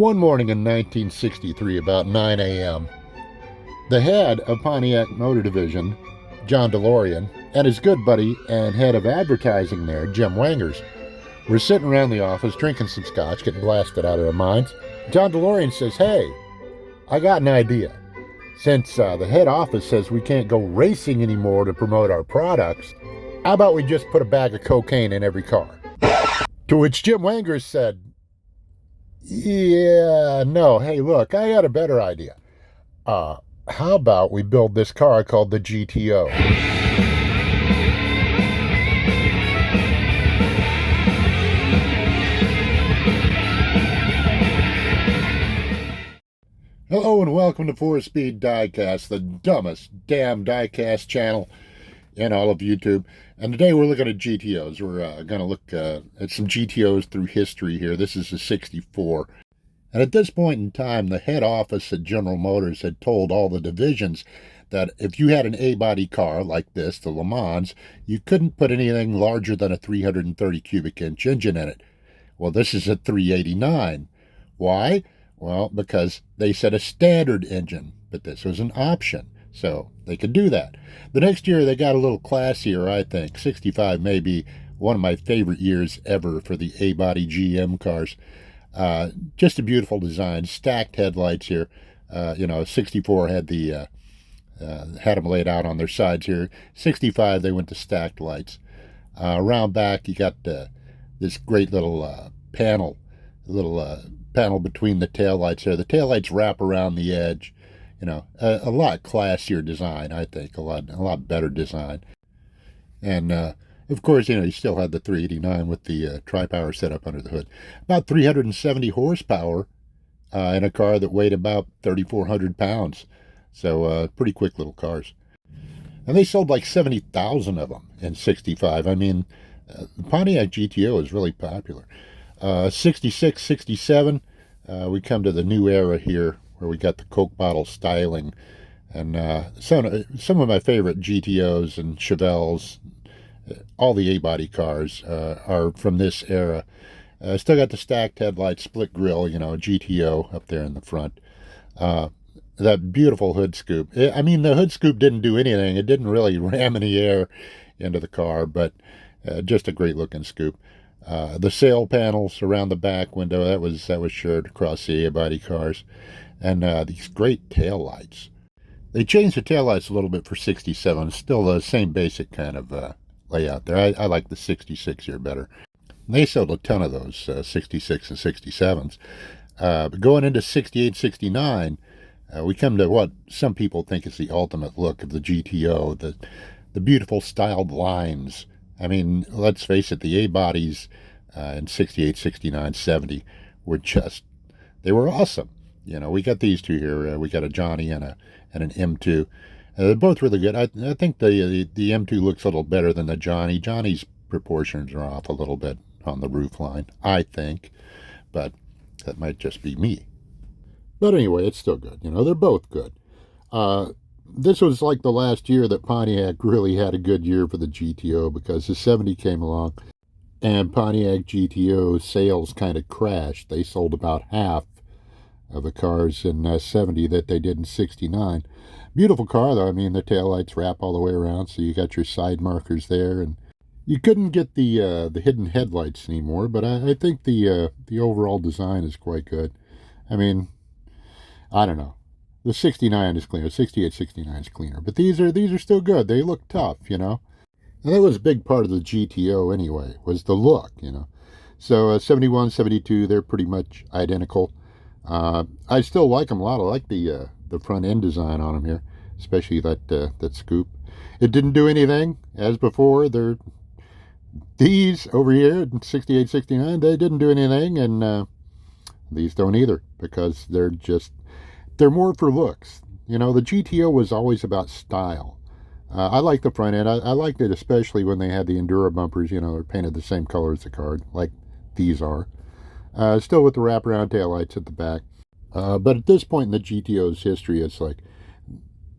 One morning in 1963, about 9 a.m., the head of Pontiac Motor Division, John DeLorean, and his good buddy and head of advertising there, Jim Wangers, were sitting around the office drinking some scotch, getting blasted out of their minds. John DeLorean says, "Hey, I got an idea. Since the head office says we can't go racing anymore to promote our products, how about we just put a bag of cocaine in every car?" To which Jim Wangers said, "Yeah, no, hey, look, I got a better idea. How about we build this car called the GTO?" Hello and welcome to 4-Speed DIECAST, the dumbest damn diecast channel in all of YouTube. And today we're looking at GTOs. We're going to look at some GTOs through history here. This is a 64. And at this point in time, the head office at General Motors had told all the divisions that if you had an A-body car like this, the Le Mans, you couldn't put anything larger than a 330 cubic inch engine in it. Well, this is a 389. Why? Well, because they said a standard engine, but this was an option, so they could do that. The next year, they got a little classier, I think. 65 may be one of my favorite years ever for the A-body GM cars. Just a beautiful design, stacked headlights here. 64 had had them laid out on their sides here. 65, they went to stacked lights. Around back, you got this great little panel between the taillights there. The taillights wrap around the edge. A lot classier design, I think. A lot better design. And of course, you still had the 389 with the tri-power setup under the hood. About 370 horsepower in a car that weighed about 3,400 pounds. So pretty quick little cars. And they sold like 70,000 of them in 65. I mean, the Pontiac GTO is really popular. 66, 67, we come to the new era here where we got the Coke bottle styling. And some of my favorite GTOs and Chevelles, all the A-body cars are from this era. Still got the stacked headlights, split grille, GTO up there in the front. That beautiful hood scoop. I mean, the hood scoop didn't do anything. It didn't really ram any air into the car, but just a great looking scoop. The sail panels around the back window, that was shared across the A-body cars. And these great tail lights. They changed the tail lights a little bit for 67. It's still the same basic kind of layout there. I like the 66 here better. They sold a ton of those 66 and 67s. But going into 68, 69, we come to what some people think is the ultimate look of the GTO, the beautiful styled lines. I mean, let's face it, the A-bodies in 68, 69, 70 were they were awesome. We got these two here. We got a Johnny and an M2. They're both really good. I think the M2 looks a little better than the Johnny. Johnny's proportions are off a little bit on the roof line, I think. But that might just be me. But anyway, it's still good. They're both good. This was like the last year that Pontiac really had a good year for the GTO because the 70 came along and Pontiac GTO sales kind of crashed. They sold about half of the cars in 70 that they did in 69. Beautiful car, though. I mean, the taillights wrap all the way around, so you got your side markers there. And you couldn't get the hidden headlights anymore, but I think the overall design is quite good. I mean, I don't know. The 69 is cleaner. 68, 69 is cleaner. But these are still good. They look tough, And that was a big part of the GTO anyway, was the look, So 71, 72, they're pretty much identical. I still like them a lot. I like the front end design on them here, especially that scoop. It didn't do anything, as before. These over here, 68, 69, they didn't do anything, and these don't either, because they're more for looks. The GTO was always about style. I like the front end. I liked it especially when they had the Enduro bumpers, they're painted the same color as the car, like these are. Still with the wraparound taillights at the back. But at this point in the GTO's history, it's like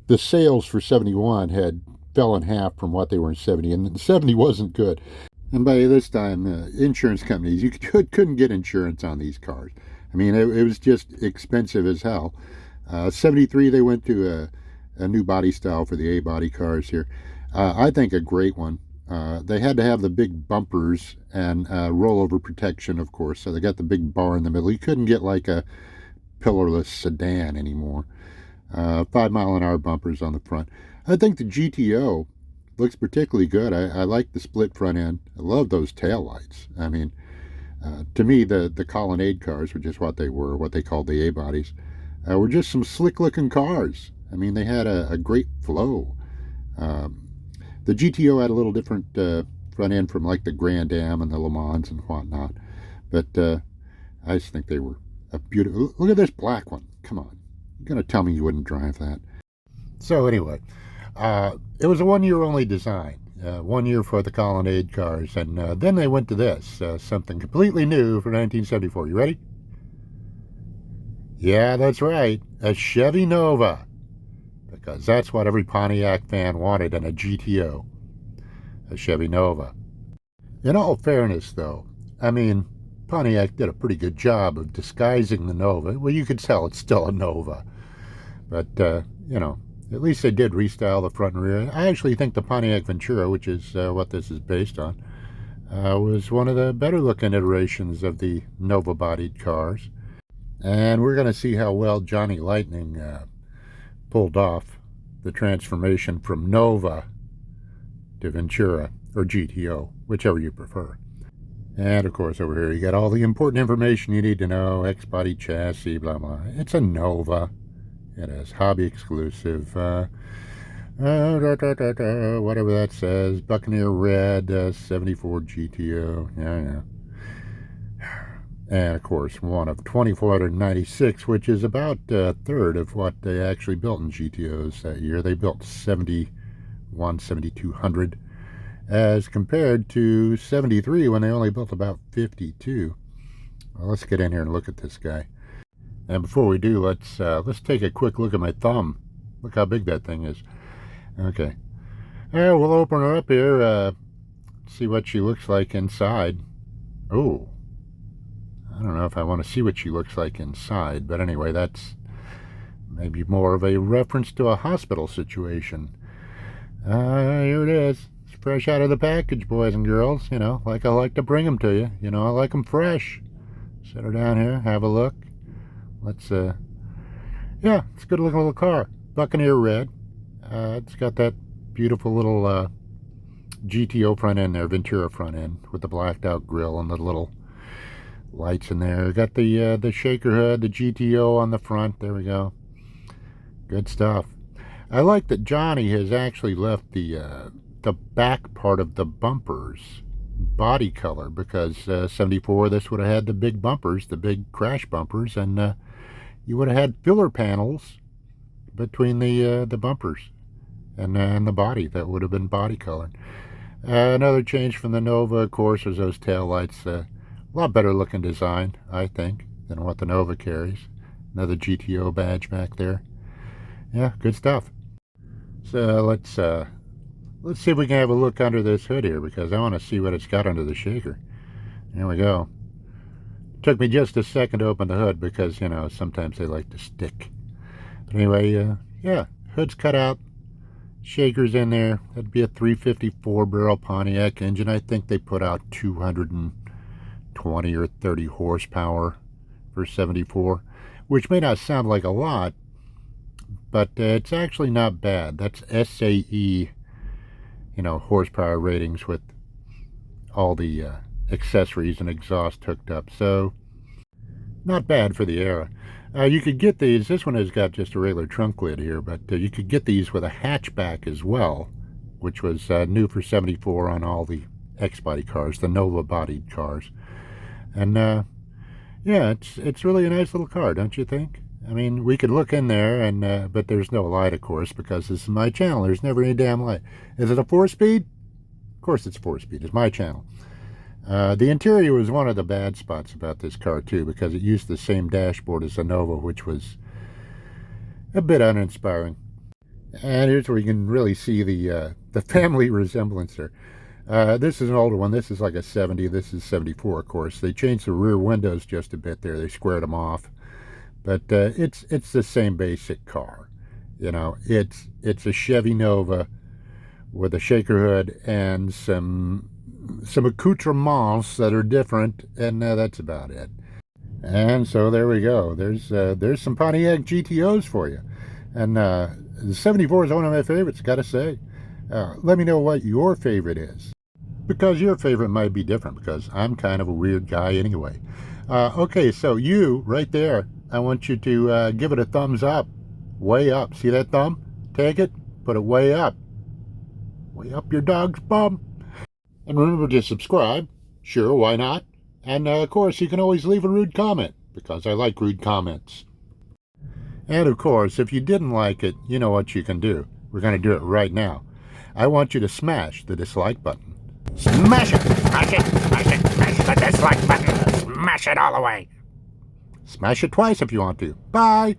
the sales for 71 fell in half from what they were in 70, and 70 wasn't good. And by this time, insurance companies, you couldn't get insurance on these cars. I mean, it was just expensive as hell. 73, they went to a new body style for the A-body cars here. I think a great one. They had to have the big bumpers and rollover protection, of course, so they got the big bar in the middle. You couldn't get like a pillarless sedan anymore. 5-mile-an-hour bumpers on the front. I think the GTO looks particularly good. I like the split front end. I love those taillights. I mean, to me, the Colonnade cars, which is what they were, what they called the A-bodies, were just some slick-looking cars. I mean, they had a great flow. The GTO had a little different front end from like the Grand Am and the Le Mans and whatnot. But I just think they were a beautiful... Look at this black one. Come on. You're going to tell me you wouldn't drive that. So anyway, it was a one-year only design. 1 year for the Colonnade cars. And then they went to this, something completely new for 1974. You ready? Yeah, that's right. A Chevy Nova. Because that's what every Pontiac fan wanted in a GTO. A Chevy Nova. In all fairness, though, I mean, Pontiac did a pretty good job of disguising the Nova. Well, you could tell it's still a Nova. But, you know, at least they did restyle the front and rear. I actually think the Pontiac Ventura, which is what this is based on, was one of the better-looking iterations of the Nova-bodied cars. And we're going to see how well Johnny Lightning pulled off the transformation from Nova to Ventura, or GTO, whichever you prefer. And, of course, over here you got all the important information you need to know. X-body chassis, blah, blah. It's a Nova. It is hobby exclusive. Whatever that says. Buccaneer Red, 74 GTO. Yeah. And, of course, one of 2,496, which is about a third of what they actually built in GTOs that year. They built 7,200, as compared to 73 when they only built about 52. Well, let's get in here and look at this guy. And before we do, let's take a quick look at my thumb. Look how big that thing is. Okay. We'll open her up here, see what she looks like inside. Oh. I don't know if I want to see what she looks like inside, but anyway, that's maybe more of a reference to a hospital situation. Here it is. It's fresh out of the package, boys and girls. You know, like I like to bring them to you. You know, I like them fresh. Set her down here, have a look. Let's, yeah, it's a good looking little car. Buccaneer Red. It's got that beautiful little GTO front end there, Ventura front end, with the blacked out grille and the little lights in there. Got the shaker hood, the GTO on the front. There we go. Good stuff. I like that Johnny has actually left the back part of the bumpers body color, because 74, this would have had the big bumpers, the big crash bumpers, and you would have had filler panels between the bumpers and the body that would have been body colored. Another change from the Nova, of course, was those tail lights. A lot better looking design, I think, than what the Nova carries. Another GTO badge back there. Yeah, good stuff. So let's see if we can have a look under this hood here, because I want to see what it's got under the shaker. There we go. Took me just a second to open the hood because, you know, sometimes they like to stick. But anyway, yeah, hood's cut out. Shaker's in there. That'd be a 354 barrel Pontiac engine. I think they put out 220 or 30 horsepower for 74, which may not sound like a lot, but it's actually not bad. That's SAE, you know, horsepower ratings with all the accessories and exhaust hooked up. So not bad for the era. You could get these. This one has got just a regular trunk lid here, but you could get these with a hatchback as well, which was new for 74 on all the X-body cars, the Nova-bodied cars. And yeah, it's really a nice little car, don't you think? I mean, we could look in there, and but there's no light, of course, because this is my channel. There's never any damn light. Is it a 4-speed? Of course it's 4-speed. It's my channel. The interior was one of the bad spots about this car, too, because it used the same dashboard as the Nova, which was a bit uninspiring. And here's where you can really see the family resemblance there. This is an older one. This is like a 70. This is 74, of course. They changed the rear windows just a bit there. They squared them off. But it's the same basic car. You know, it's a Chevy Nova with a shaker hood and some accoutrements that are different, and that's about it. And so there we go. There's some Pontiac GTOs for you. And the 74 is one of my favorites, gotta say. Let me know what your favorite is, because your favorite might be different, because I'm kind of a weird guy anyway. Okay, so you, right there, I want you to give it a thumbs up. Way up. See that thumb? Take it, put it way up. Way up your dog's bum. And remember to subscribe. Sure, why not? And, of course, you can always leave a rude comment, because I like rude comments. And, of course, if you didn't like it, you know what you can do. We're going to do it right now. I want you to smash the dislike button. Smash it! Smash it! Smash it! Smash the dislike button! Smash it all the way! Smash it twice if you want to. Bye!